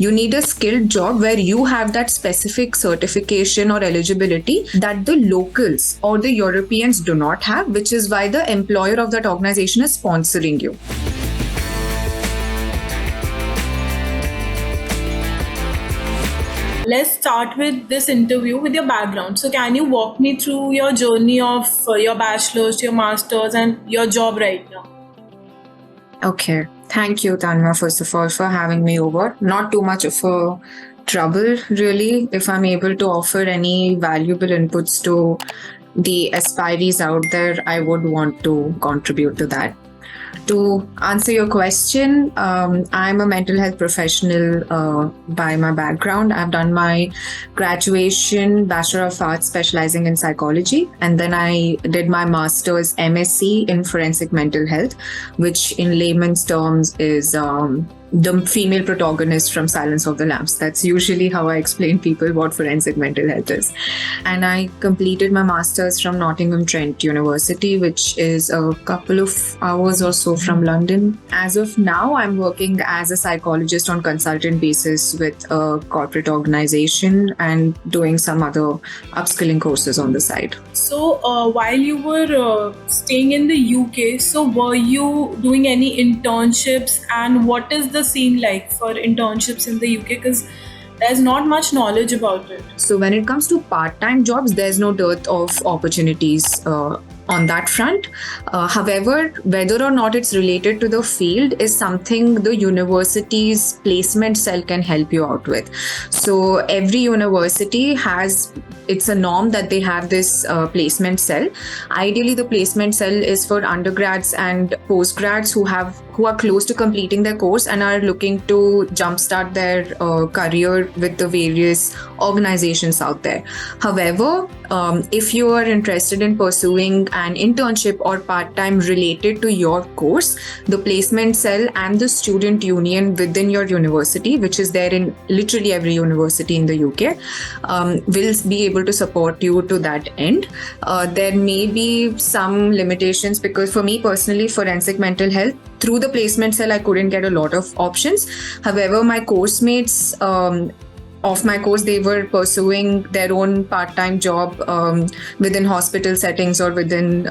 You need a skilled job where you have that specific certification or eligibility that the locals or the Europeans do not have, which is why the employer of that organization is sponsoring you. Let's start with this interview with your background. So can you walk me through your journey of your bachelor's to your master's and your job right now? Okay. Thank you, Tanma, first of all, for having me over. Not too much of a trouble, really. If I'm able to offer any valuable inputs to the aspirees out there, I would want to contribute to that. To answer your question, I'm a mental health professional by my background. I've done my graduation, Bachelor of Arts, specializing in psychology, and then I did my master's MSc in forensic mental health, which in layman's terms is the female protagonist from Silence of the Lambs. That's usually how I explain people what forensic mental health is. And I completed my master's from Nottingham Trent University, which is a couple of hours or so from London. As of now, I'm working as a psychologist on consultant basis with a corporate organization and doing some other upskilling courses on the side. So while you were staying in the UK, so were you doing any internships, and what is the scene like for internships in the UK? Because there's not much knowledge about it. So when it comes to part-time jobs, there's no dearth of opportunities on that front. However, whether or not it's related to the field is something the university's placement cell can help you out with. So every university has, it's a norm that they have this placement cell. Ideally, the placement cell is for undergrads and postgrads who are close to completing their course and are looking to jumpstart their career with the various organizations out there. However, if you are interested in pursuing an internship or part-time related to your course, the placement cell and the student union within your university, which is there in literally every university in the UK, will be able to support you to that end. There may be some limitations because for me personally, forensic mental health, through the placement cell, I couldn't get a lot of options. However, my course mates of my course, they were pursuing their own part-time job within hospital settings or within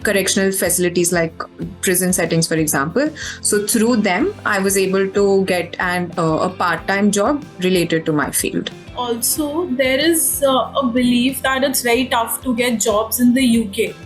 correctional facilities like prison settings, for example. So through them, I was able to get a part-time job related to my field. Also, there is a belief that it's very tough to get jobs in the UK.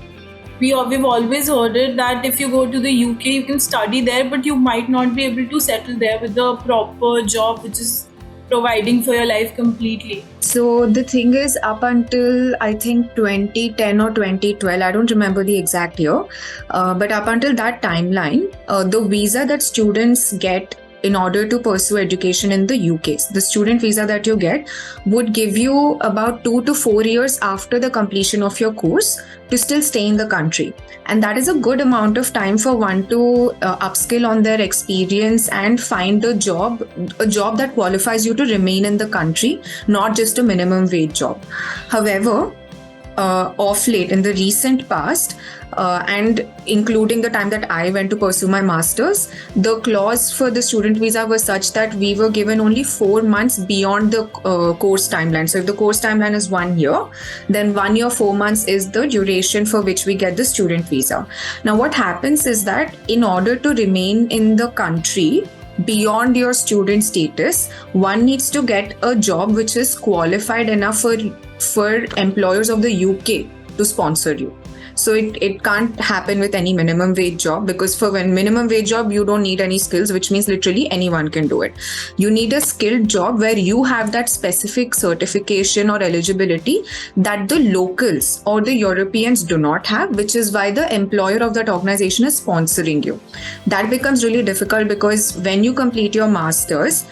We've always heard it that if you go to the UK, you can study there, but you might not be able to settle there with a proper job which is providing for your life completely. So the thing is, up until I think 2010 or 2012, I don't remember the exact year, but up until that timeline, the visa that students get in order to pursue education in the UK, the student visa that you get would give you about 2 to 4 years after the completion of your course to still stay in the country. And that is a good amount of time for one to upskill on their experience and find a job that qualifies you to remain in the country, not just a minimum wage job. However, of late, in the recent past, and including the time that I went to pursue my master's, the clause for the student visa was such that we were given only 4 months beyond the course timeline. So if the course timeline is 1 year, then 1 year, 4 months is the duration for which we get the student visa. Now, what happens is that in order to remain in the country, beyond your student status, one needs to get a job which is qualified enough for employers of the UK to sponsor you. So it can't happen with any minimum wage job, because for a minimum wage job, you don't need any skills, which means literally anyone can do it. You need a skilled job where you have that specific certification or eligibility that the locals or the Europeans do not have, which is why the employer of that organization is sponsoring you. That becomes really difficult because when you complete your master's,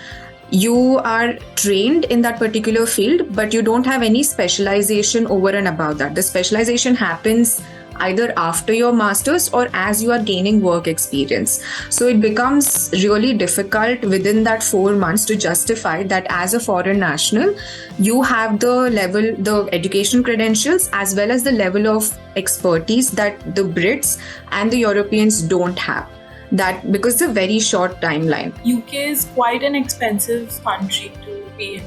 you are trained in that particular field, but you don't have any specialization over and above that. The specialization happens either after your master's or as you are gaining work experience. So it becomes really difficult within that 4 months to justify that as a foreign national, you have the education credentials as well as the level of expertise that the Brits and the Europeans don't have. that because it's a very short timeline. UK is quite an expensive country to be in.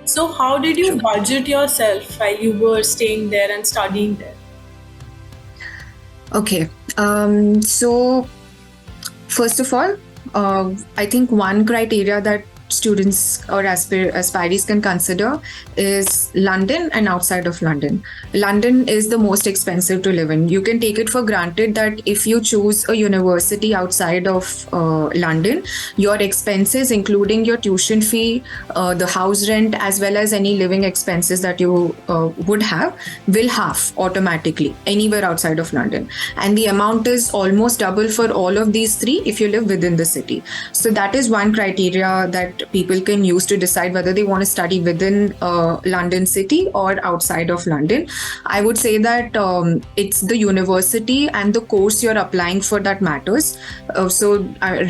So how did you True. budget yourself while you were staying there and studying there? Okay. So first of all, I think one criteria that students or aspirees can consider is London and outside of London. London is the most expensive to live in. You can take it for granted that if you choose a university outside of London, your expenses, including your tuition fee, the house rent, as well as any living expenses that you would have, will half automatically anywhere outside of London. And the amount is almost double for all of these three if you live within the city. So that is one criteria that people can use to decide whether they want to study within London city or outside of London. I would say that it's the university and the course you're applying for that matters. So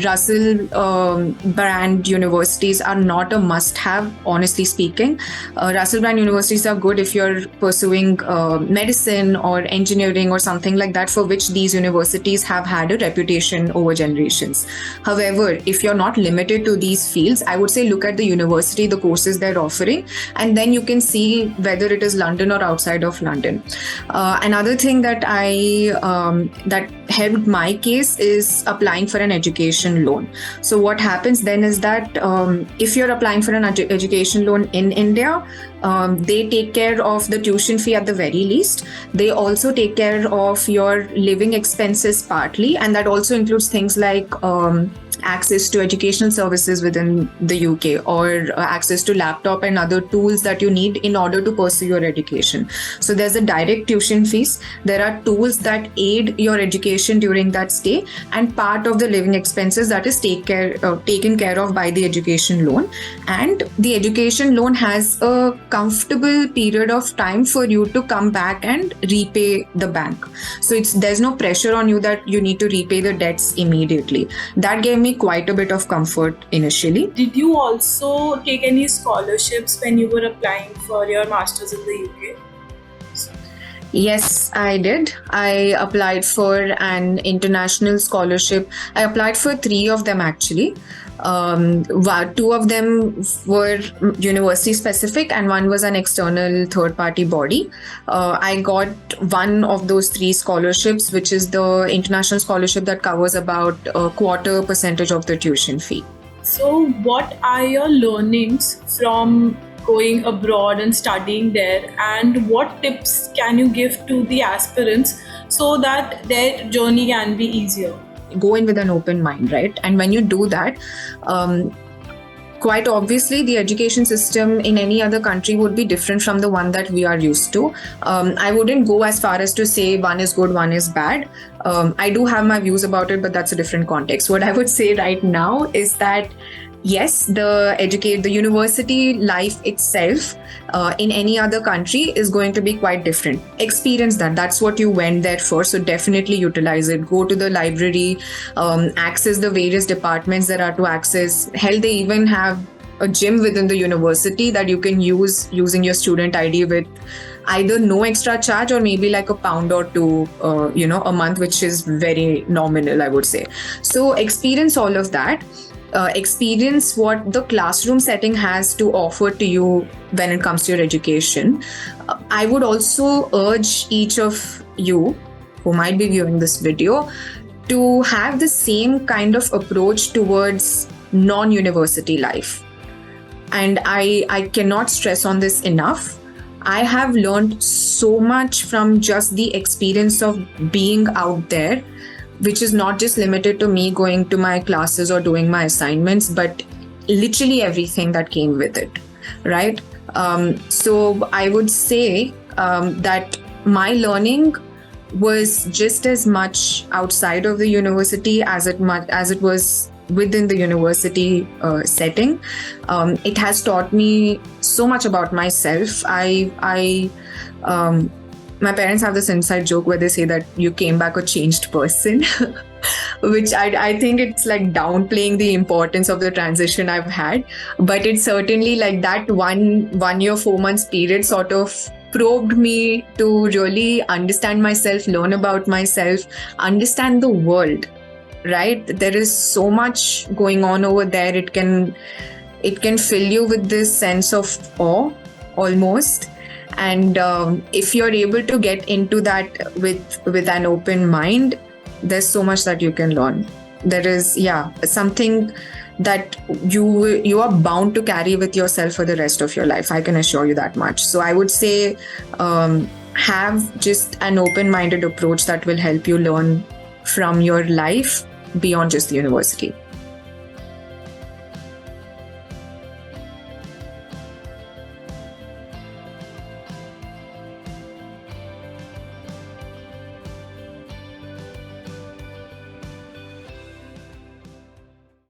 Russell brand universities are not a must-have, honestly speaking. Russell brand universities are good if you're pursuing medicine or engineering or something like that, for which these universities have had a reputation over generations. However, if you're not limited to these fields, I would say look at the university, the courses they're offering, and then you can see whether it is London or outside of London. Another thing that that helped my case is applying for an education loan. So what happens then is that if you're applying for an education loan in India, they take care of the tuition fee at the very least. They also take care of your living expenses partly, and that also includes things like access to educational services within the UK, or access to laptop and other tools that you need in order to pursue your education. So there's a direct tuition fees. There are tools that aid your education during that stay, and part of the living expenses that is taken care of by the education loan. And the education loan has a comfortable period of time for you to come back and repay the bank. So there's no pressure on you that you need to repay the debts immediately. That gave me quite a bit of comfort initially. Did you also take any scholarships when you were applying for your masters in the UK? Yes, I did. I applied for an international scholarship. I applied for 3 of them actually. 2 of them were university specific and one was an external third party body. I got one of those 3 scholarships, which is the international scholarship that covers about a quarter percentage of the tuition fee. So what are your learnings from going abroad and studying there, and what tips can you give to the aspirants so that their journey can be easier? Go in with an open mind, right? And when you do that, quite obviously the education system in any other country would be different from the one that we are used to. I wouldn't go as far as to say one is good, one is bad. I do have my views about it, but that's a different context. What I would say right now is that yes, the university life itself in any other country is going to be quite different. Experience that. That's what you went there for. So definitely utilize it. Go to the library, access the various departments there are to access. Hell, they even have a gym within the university that you can use using your student ID with either no extra charge or maybe like £1 or £2, a month, which is very nominal, I would say. So experience all of that. Experience what the classroom setting has to offer to you when it comes to your education. I would also urge each of you who might be viewing this video to have the same kind of approach towards non-university life. And I cannot stress on this enough. I have learned so much from just the experience of being out there, which is not just limited to me going to my classes or doing my assignments, but literally everything that came with it, right? So I would say that my learning was just as much outside of the university as it was within the university setting. It has taught me so much about myself. My parents have this inside joke where they say that you came back a changed person, which I think it's like downplaying the importance of the transition I've had. But it's certainly like that 1 year, 4 months period sort of probed me to really understand myself, learn about myself, understand the world right? There is so much going on over there. It can fill you with this sense of awe almost. And if you're able to get into that with an open mind, there's so much that you can learn. There is something that you are bound to carry with yourself for the rest of your life. I can assure you that much. So I would say have just an open-minded approach that will help you learn from your life beyond just the university.